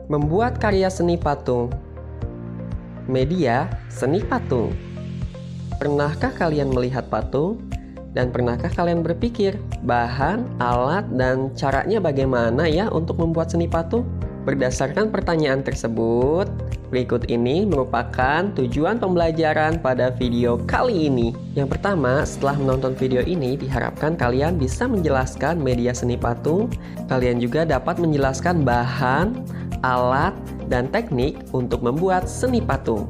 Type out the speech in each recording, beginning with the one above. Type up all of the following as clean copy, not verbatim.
Membuat karya seni patung. Media seni patung. Pernahkah kalian melihat patung? Dan pernahkah kalian berpikir bahan, alat, dan caranya bagaimana ya untuk membuat seni patung? Berdasarkan pertanyaan tersebut, berikut ini merupakan tujuan pembelajaran pada video kali ini. Yang pertama, setelah menonton video ini, diharapkan kalian bisa menjelaskan media seni patung. Kalian juga dapat menjelaskan bahan, alat, dan teknik untuk membuat seni patung.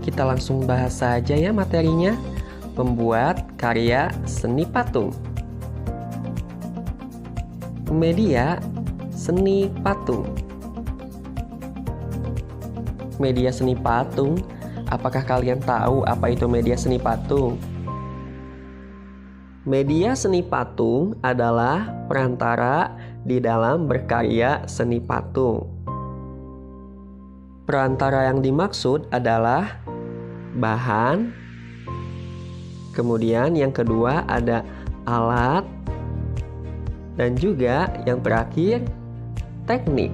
Kita langsung bahas saja ya materinya. Membuat karya seni patung. Media seni patung. Media seni patung. Apakah kalian tahu apa itu media seni patung? Media seni patung adalah perantara di dalam berkarya seni patung. Perantara yang dimaksud adalah bahan, kemudian yang kedua ada alat, dan juga yang terakhir teknik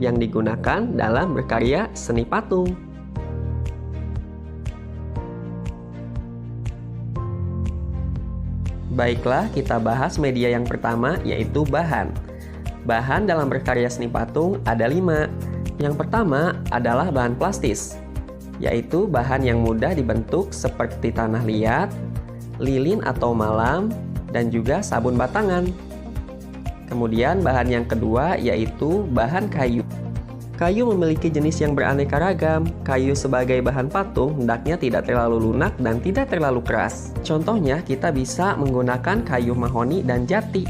yang digunakan dalam berkarya seni patung. Baiklah, kita bahas media yang pertama, yaitu bahan. Bahan dalam berkarya seni patung ada 5. Yang pertama adalah bahan plastis, yaitu bahan yang mudah dibentuk seperti tanah liat, lilin atau malam, dan juga sabun batangan. Kemudian bahan yang kedua yaitu bahan kayu. Kayu memiliki jenis yang beraneka ragam. Kayu sebagai bahan patung hendaknya tidak terlalu lunak dan tidak terlalu keras. Contohnya kita bisa menggunakan kayu mahoni dan jati.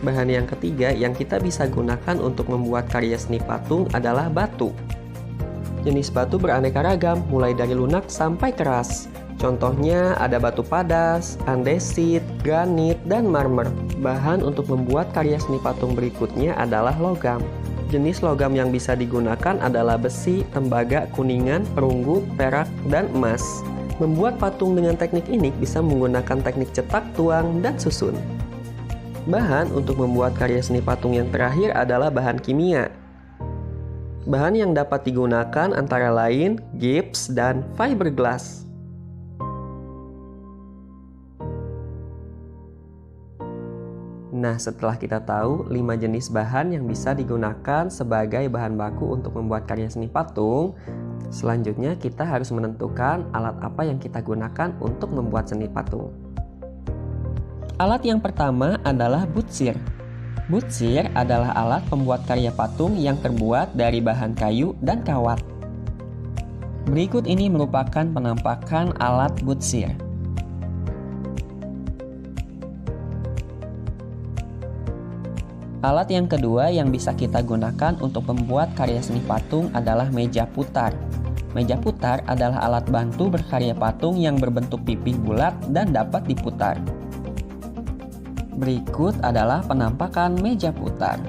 Bahan yang ketiga yang kita bisa gunakan untuk membuat karya seni patung adalah batu. Jenis batu beraneka ragam, mulai dari lunak sampai keras. Contohnya ada batu padas, andesit, granit, dan marmer. Bahan untuk membuat karya seni patung berikutnya adalah logam. Jenis logam yang bisa digunakan adalah besi, tembaga, kuningan, perunggu, perak, dan emas. Membuat patung dengan teknik ini bisa menggunakan teknik cetak, tuang, dan susun. Bahan untuk membuat karya seni patung yang terakhir adalah bahan kimia. Bahan yang dapat digunakan antara lain gips dan fiberglass. Nah, setelah kita tahu 5 jenis bahan yang bisa digunakan sebagai bahan baku untuk membuat karya seni patung, selanjutnya kita harus menentukan alat apa yang kita gunakan untuk membuat seni patung. Alat yang pertama adalah butsir. Butsir adalah alat pembuat karya patung yang terbuat dari bahan kayu dan kawat. Berikut ini merupakan penampakan alat butsir. Alat yang kedua yang bisa kita gunakan untuk membuat karya seni patung adalah meja putar. Meja putar adalah alat bantu berkarya patung yang berbentuk pipih bulat dan dapat diputar. Berikut adalah penampakan meja putar.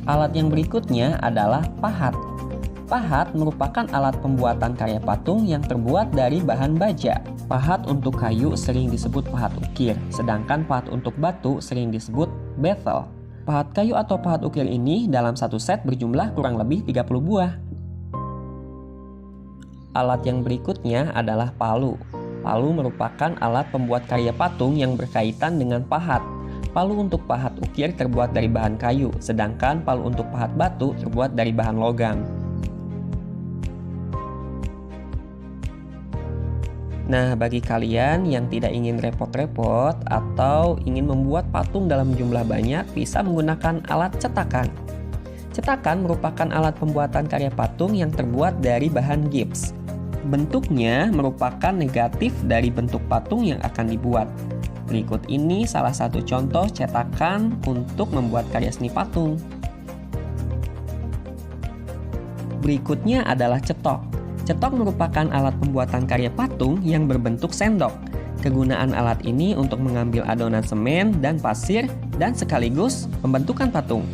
Alat yang berikutnya adalah pahat. Pahat merupakan alat pembuatan karya patung yang terbuat dari bahan baja. Pahat untuk kayu sering disebut pahat ukir, sedangkan pahat untuk batu sering disebut bevel. Pahat kayu atau pahat ukir ini dalam satu set berjumlah kurang lebih 30 buah. Alat yang berikutnya adalah palu. Palu merupakan alat pembuat karya patung yang berkaitan dengan pahat. Palu untuk pahat ukir terbuat dari bahan kayu, sedangkan palu untuk pahat batu terbuat dari bahan logam. Nah, bagi kalian yang tidak ingin repot-repot atau ingin membuat patung dalam jumlah banyak, bisa menggunakan alat cetakan. Cetakan merupakan alat pembuatan karya patung yang terbuat dari bahan gips. Bentuknya merupakan negatif dari bentuk patung yang akan dibuat. Berikut ini salah satu contoh cetakan untuk membuat karya seni patung. Berikutnya adalah cetok. Cetok merupakan alat pembuatan karya patung yang berbentuk sendok. Kegunaan alat ini untuk mengambil adonan semen dan pasir dan sekaligus pembentukan patung.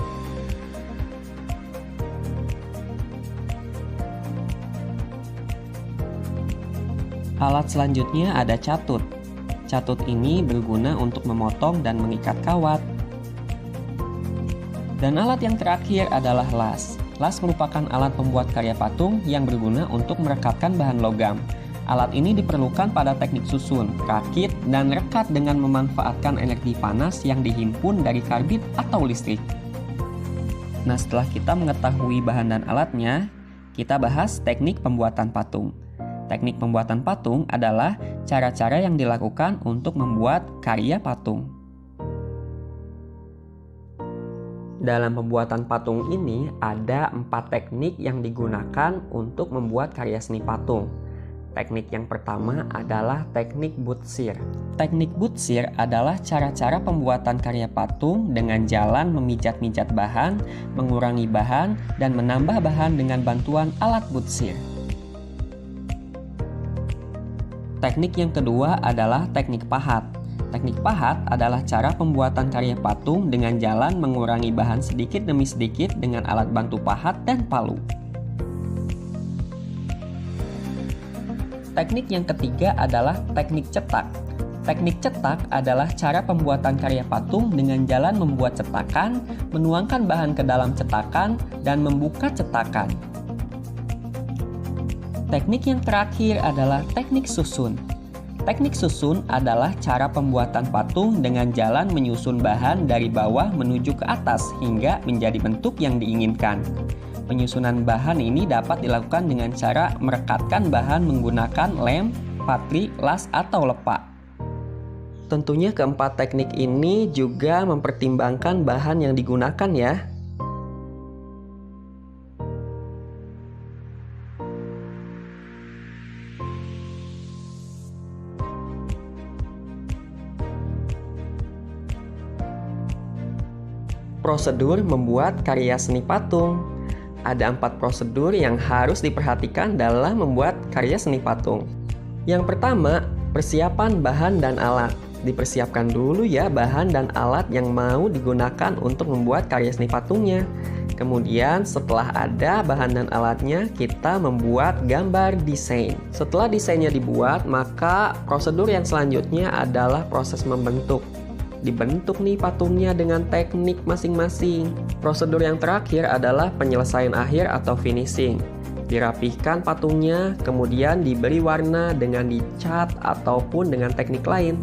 Alat selanjutnya ada catut. Catut ini berguna untuk memotong dan mengikat kawat. Dan alat yang terakhir adalah las. Las merupakan alat pembuat karya patung yang berguna untuk merekatkan bahan logam. Alat ini diperlukan pada teknik susun, rakit, dan rekat dengan memanfaatkan energi panas yang dihimpun dari karbit atau listrik. Nah, setelah kita mengetahui bahan dan alatnya, kita bahas teknik pembuatan patung. Teknik pembuatan patung adalah cara-cara yang dilakukan untuk membuat karya patung. Dalam pembuatan patung ini ada 4 teknik yang digunakan untuk membuat karya seni patung. Teknik yang pertama adalah teknik butsir. Teknik butsir adalah cara-cara pembuatan karya patung dengan jalan memijat-mijat bahan, mengurangi bahan, dan menambah bahan dengan bantuan alat butsir. Teknik yang kedua adalah teknik pahat. Teknik pahat adalah cara pembuatan karya patung dengan jalan mengurangi bahan sedikit demi sedikit dengan alat bantu pahat dan palu. Teknik yang ketiga adalah teknik cetak. Teknik cetak adalah cara pembuatan karya patung dengan jalan membuat cetakan, menuangkan bahan ke dalam cetakan, dan membuka cetakan. Teknik yang terakhir adalah teknik susun. Teknik susun adalah cara pembuatan patung dengan jalan menyusun bahan dari bawah menuju ke atas hingga menjadi bentuk yang diinginkan. Penyusunan bahan ini dapat dilakukan dengan cara merekatkan bahan menggunakan lem, patri, las, atau lepak. Tentunya keempat teknik ini juga mempertimbangkan bahan yang digunakan ya. Prosedur membuat karya seni patung. Ada 4 prosedur yang harus diperhatikan dalam membuat karya seni patung. Yang pertama, persiapan bahan dan alat. Dipersiapkan dulu ya bahan dan alat yang mau digunakan untuk membuat karya seni patungnya. Kemudian setelah ada bahan dan alatnya, kita membuat gambar desain. Setelah desainnya dibuat, maka prosedur yang selanjutnya adalah proses membentuk. Dibentuk nih patungnya dengan teknik masing-masing. Prosedur yang terakhir adalah penyelesaian akhir atau finishing. Dirapihkan patungnya, kemudian diberi warna dengan dicat ataupun dengan teknik lain.